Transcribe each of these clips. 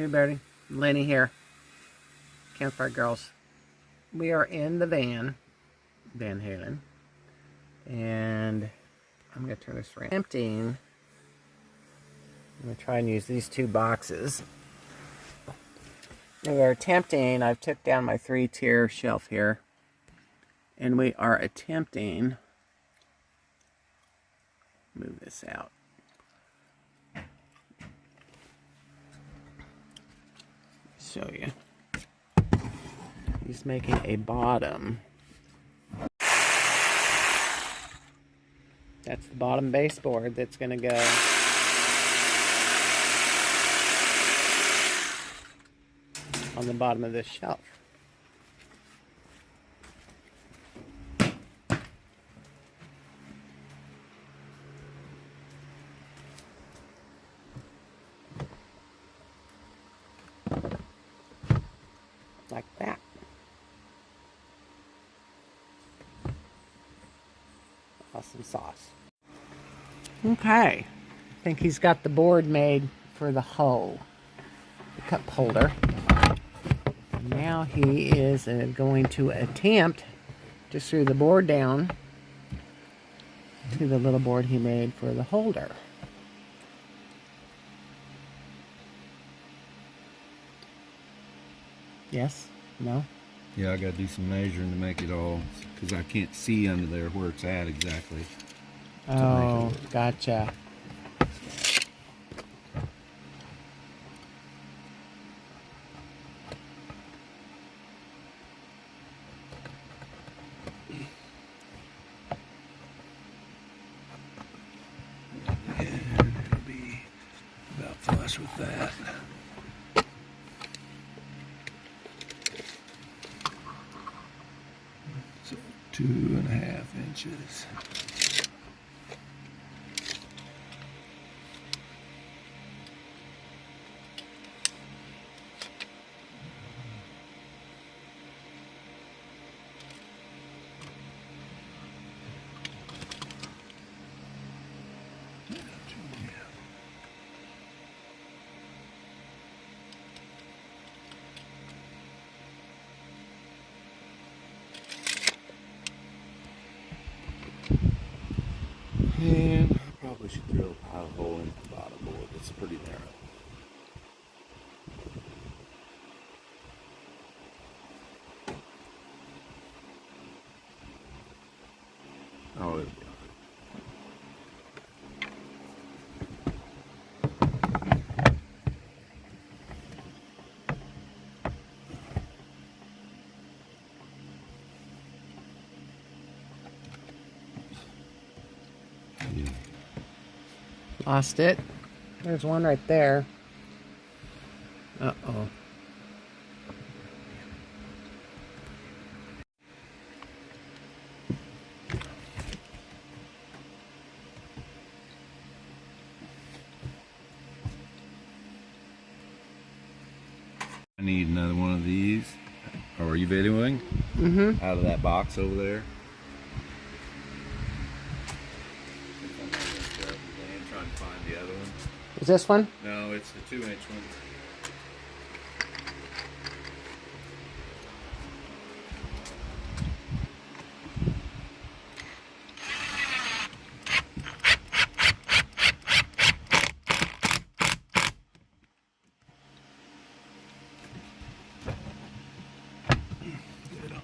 everybody, Lin-E here, Campfire Girls. We are in the van, Van Halen, and I'm going to turn this around. Emptying. I'm going to try and use these two boxes. We are attempting, I've took down my 3-tier shelf here, and we are attempting, move this out. Show you. He's making a bottom. That's the bottom baseboard that's going to go on the bottom of this shelf. Like that. Awesome sauce. Okay, I think he's got the board made for the hole, the cup holder. Now he is going to attempt to screw the board down to the little board he made for the holder. Yes? No? Yeah, I got to do some measuring to make it all, because I can't see under there where it's at exactly. Oh, gotcha. And it'll be about flush with that. So 2.5 inches. And I probably should drill a pilot hole into the bottom board. It's pretty narrow. Oh, it'll be Lost it. There's one right there. Uh-oh. I need another one of these. Oh, are you videoing? Mm-hmm. Out of that box over there. Trying to find the other one. Is this one? No, it's the 2-inch one. Get it on.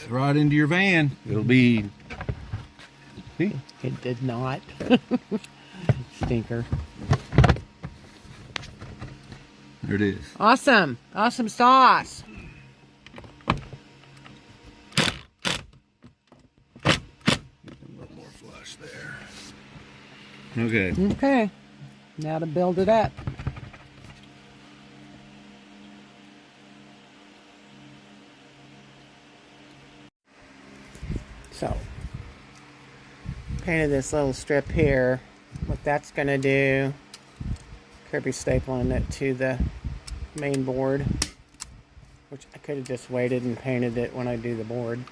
Right into your van. It'll be. See? It did not. Stinker. There it is. Awesome. Awesome sauce. A little more flush there. Okay. Okay. Now to build it up. So, painted this little strip here. What that's going to do, Kirby stapling it to the main board. which I could have just waited and painted it when I do the board.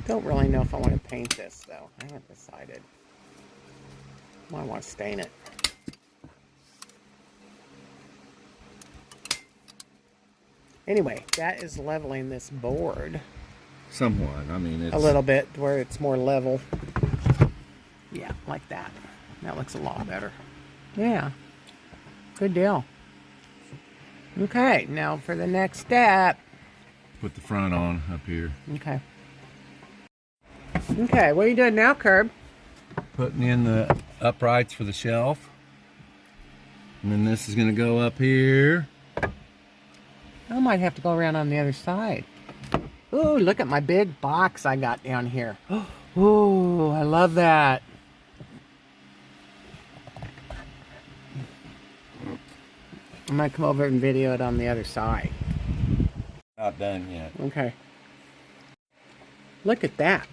Don't really know if I want to paint this though. I haven't decided. Might want to stain it. Anyway, that is leveling this board. Somewhat. I mean, it's a little bit where it's more level. Yeah, like that. That looks a lot better. Yeah. Good deal. Okay, now for the next step. put the front on up here. Okay. Okay, what are you doing now, Curb? Putting in the uprights for the shelf. And then this is going to go up here. I might have to go around on the other side. Ooh, look at my big box I got down here. Ooh, I love that. I might come over and video it on the other side. Not done yet. Okay. Look at that.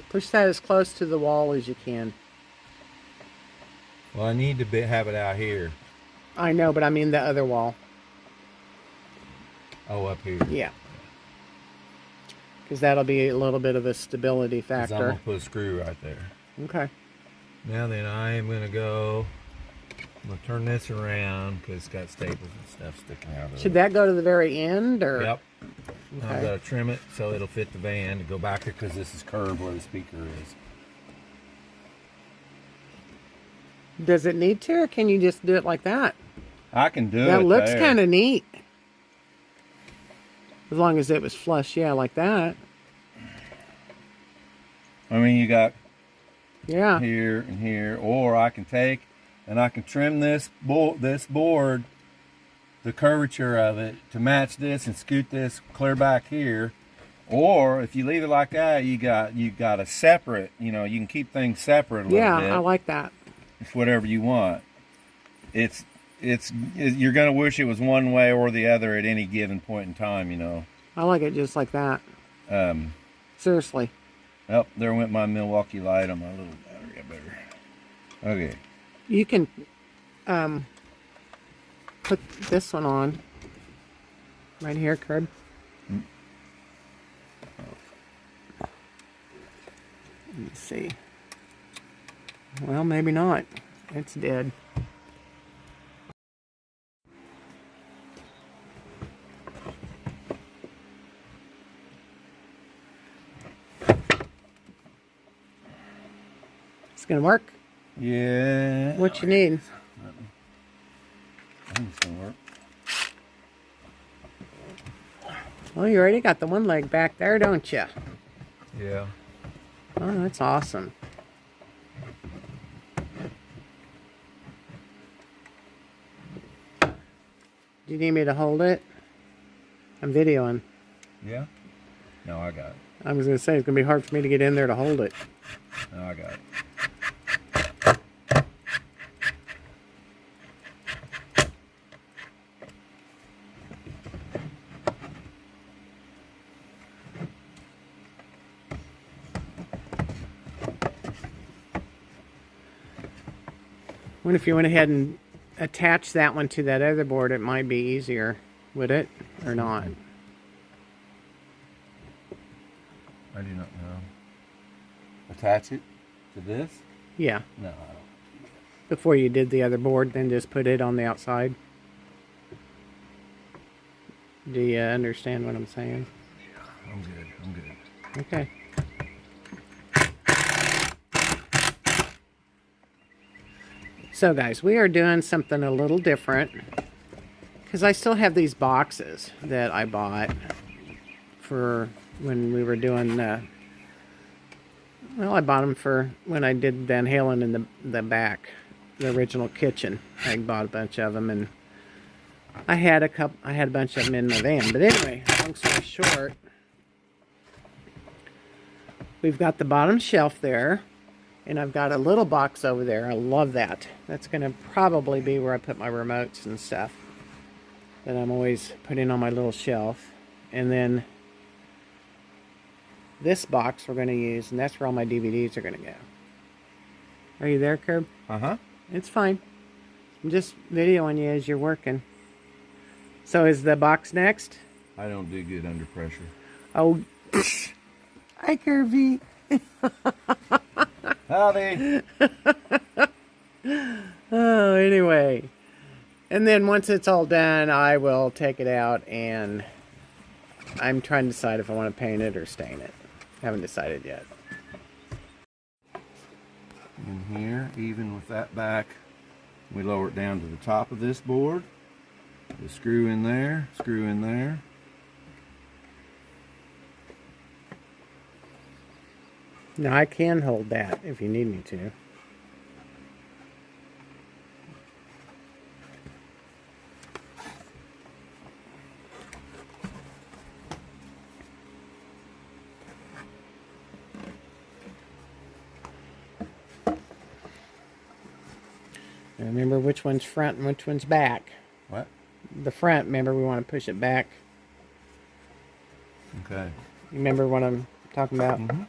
Push that as close to the wall as you can. Well, I need to have it out here. I know, but I mean the other wall. Oh, up here. Yeah. Because that'll be a little bit of a stability 'Cause I'm factor. going to put a screw right there. Okay. Now then, I am going to go... I'm going to turn this around because it's got staples and stuff sticking out of it. Should that go to the very end, or? Yep. Okay. I've got to trim it so it'll fit the van to go back there because this is curved where the speaker is. Does it need to, or can you just do it like that? I can do it. That looks there. kind of neat. As long as it was flush, yeah, like that. I mean, you got Yeah. here and here, or I can take and I can trim this board, the curvature of it to match this and scoot this clear back here. Or if you leave it like that, you got a separate. You know, you can keep things separate a little bit. Yeah, I like that. It's whatever you want. You're gonna wish it was one way or the other at any given point in time. You know. I like it just like that. Seriously. Oh, there went my Milwaukee light on my little battery. I better. Okay. You can put this one on right here, Curb. Let me see. Well, maybe not. It's dead. It's gonna work. Yeah. What you need? I think it's gonna work. Well, you already got the one leg back there, don't you? Yeah. Oh, that's awesome. Do you need me to hold it? I'm videoing. Yeah? No, I got it. I was going to say, it's going to be hard for me to get in there to hold it. No, I got it. What if you went ahead and attached that one to that other board? It might be easier, would it? Or not? I do not know. Attach it to this? Yeah. No, I don't. Before you did the other board, then just put it on the outside. Do you understand what I'm saying? Yeah, I'm good. I'm good. Okay. So guys, we are doing something a little different because I still have these boxes that I bought for when we were doing well, I bought them for when I did Van Halen in the back, the original kitchen. I bought a bunch of them, and I had a bunch of them in my van. But anyway, long story short, we've got the bottom shelf there. And I've got a little box over there. I love that. That's going to probably be where I put my remotes and stuff that I'm always putting on my little shelf. And then this box we're going to use, and that's where all my DVDs are going to go. Are you there, Curb? Uh-huh. It's fine. I'm just videoing you as you're working. So is the box next? I don't do good under pressure. Oh, hi, Kirby. Howdy. Oh, anyway. And then once it's all done, I will take it out, and I'm trying to decide if I want to paint it or stain it. Haven't decided yet. In here, even with that back, we lower it down to the top of this board. The screw in there, screw in there. Now I can hold that if you need me to. Now remember which one's front and which one's back. What? The front, remember, we want to push it back. Okay. You remember what I'm talking about? Mm-hmm.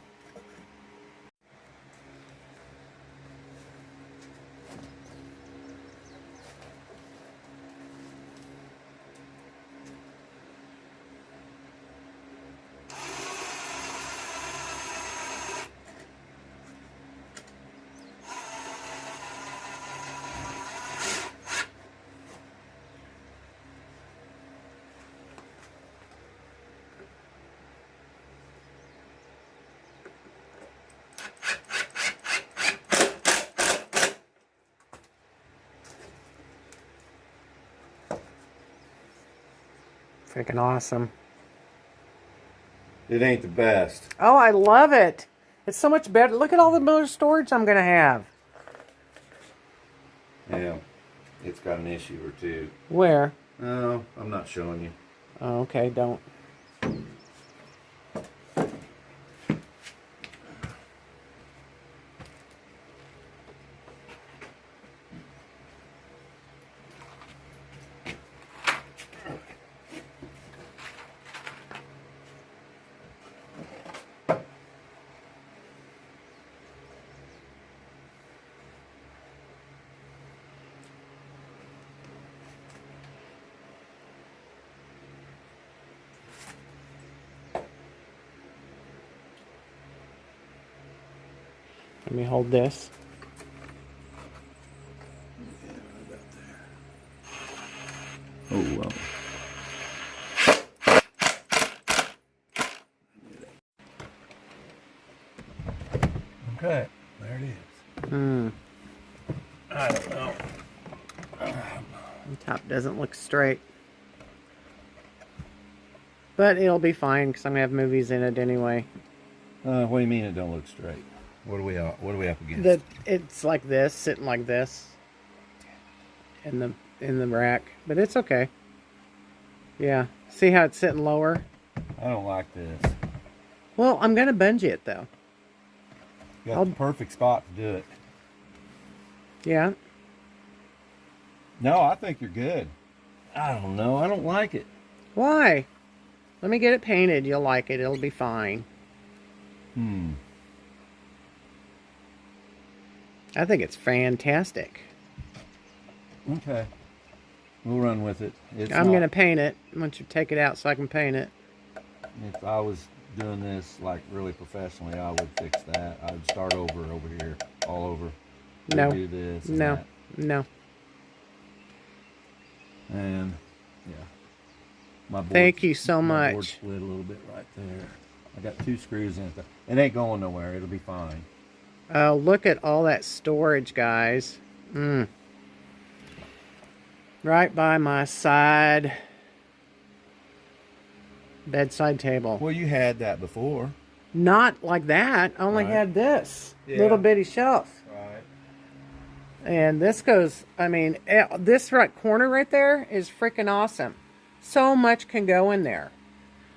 Freaking awesome. It ain't the best. Oh, I love it. It's so much better. Look at all the motor storage I'm going to have. Yeah. It's got an issue or two. Where? No, I'm not showing you. Oh, okay, don't. Let me hold this. Oh, well. Okay, there it is. I don't know. The top doesn't look straight. But it'll be fine because I'm going to have movies in it anyway. What do you mean it don't look straight? What are we up against? It's like this, sitting like this. In the rack. But it's okay. Yeah. See how it's sitting lower? I don't like this. Well, I'm going to bungee it though. You got the perfect spot to do it. Yeah. No, I think you're good. I don't know. I don't like it. Why? Let me get it painted. You'll like it. It'll be fine. I think it's fantastic. Okay. We'll run with it. I'm going to paint it once you take it out so I can paint it. If I was doing this like really professionally, I would fix that. I'd start over here, all over. No. Do this and No. that. No. And yeah. My board, Thank you so my board much. split a little bit right there. I got 2 screws in it. It ain't going nowhere. It'll be fine. Oh, look at all that storage, guys. Right by my bedside table. Well, you had that before. Not like that. I only had this little bitty shelf. Right. And this goes, I mean, this right corner right there is freaking awesome. So much can go in there.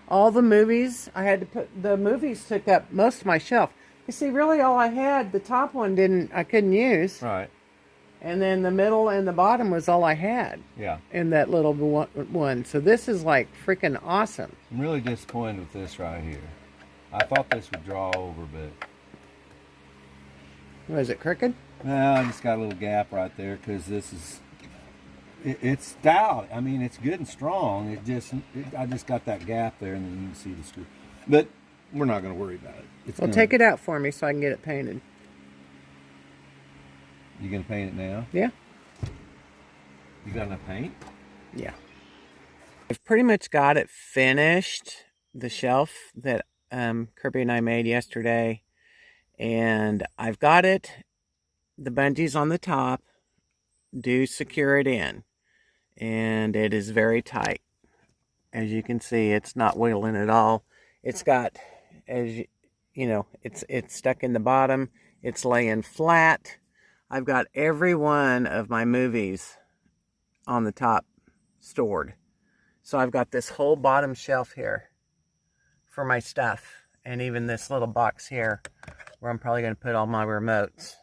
All the movies, the movies took up most of my shelf. You see, really all I had, the top one I couldn't use. Right. And then the middle and the bottom was all I had. Yeah. In that little one. So this is like freaking awesome. I'm really disappointed with this right here. I thought this would draw over, but Was it crooked? No, I just got a little gap right there because this is, it's stout. I mean, it's good and strong. I just got that gap there, and then you can see the screw. But we're not going to worry about it. Well, take it out for me so I can get it painted. You going to paint it now? Yeah. You got enough paint? Yeah. I've pretty much got it finished, the shelf that Kirby and I made yesterday. And I've got it, the bungees on the top do secure it in. And it is very tight. As you can see, it's not wiggling at all. It's got, as you know, it's stuck in the bottom. It's laying flat. I've got every one of my movies on the top stored. So I've got this whole bottom shelf here for my stuff. And even this little box here where I'm probably going to put all my remotes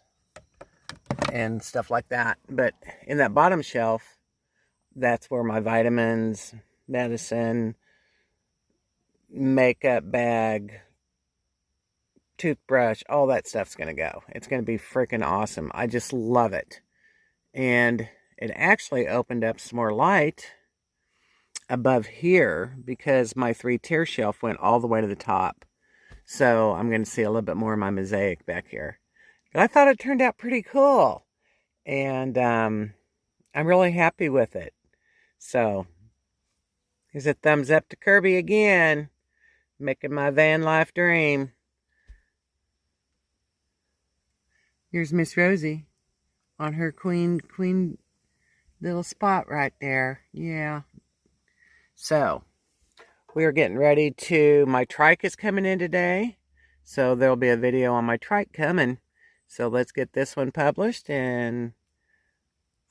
and stuff like that. But in that bottom shelf, that's where my vitamins, medicine, makeup bag, toothbrush, all that stuff's going to go. It's going to be freaking awesome. I just love it. And it actually opened up some more light above here because my 3-tier shelf went all the way to the top. So I'm going to see a little bit more of my mosaic back here. But I thought it turned out pretty cool. And I'm really happy with it. So here's a thumbs up to Kirby again. Making my van life dream. Here's Miss Rosie on her queen little spot right there. Yeah. So we are getting ready to, my trike is coming in today. So there'll be a video on my trike coming. So let's get this one published, and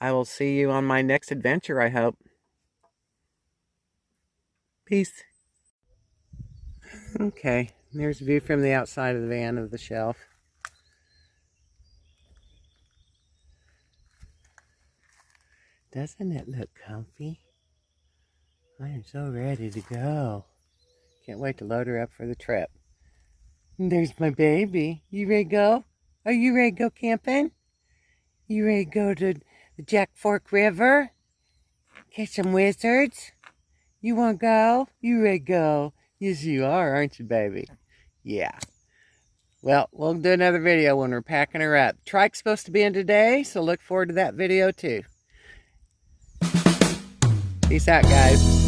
I will see you on my next adventure, I hope. Peace. Okay, there's a view from the outside of the van of the shelf. Doesn't it look comfy? I am so ready to go. Can't wait to load her up for the trip. And there's my baby. You ready to go? Are you ready to go camping? You ready to go to the Jack Fork River? Catch some wizards? You want to go? You ready to go? Yes, you are, aren't you, baby? Yeah. Well, we'll do another video when we're packing her up. Trike's supposed to be in today, so look forward to that video too. Peace out, guys.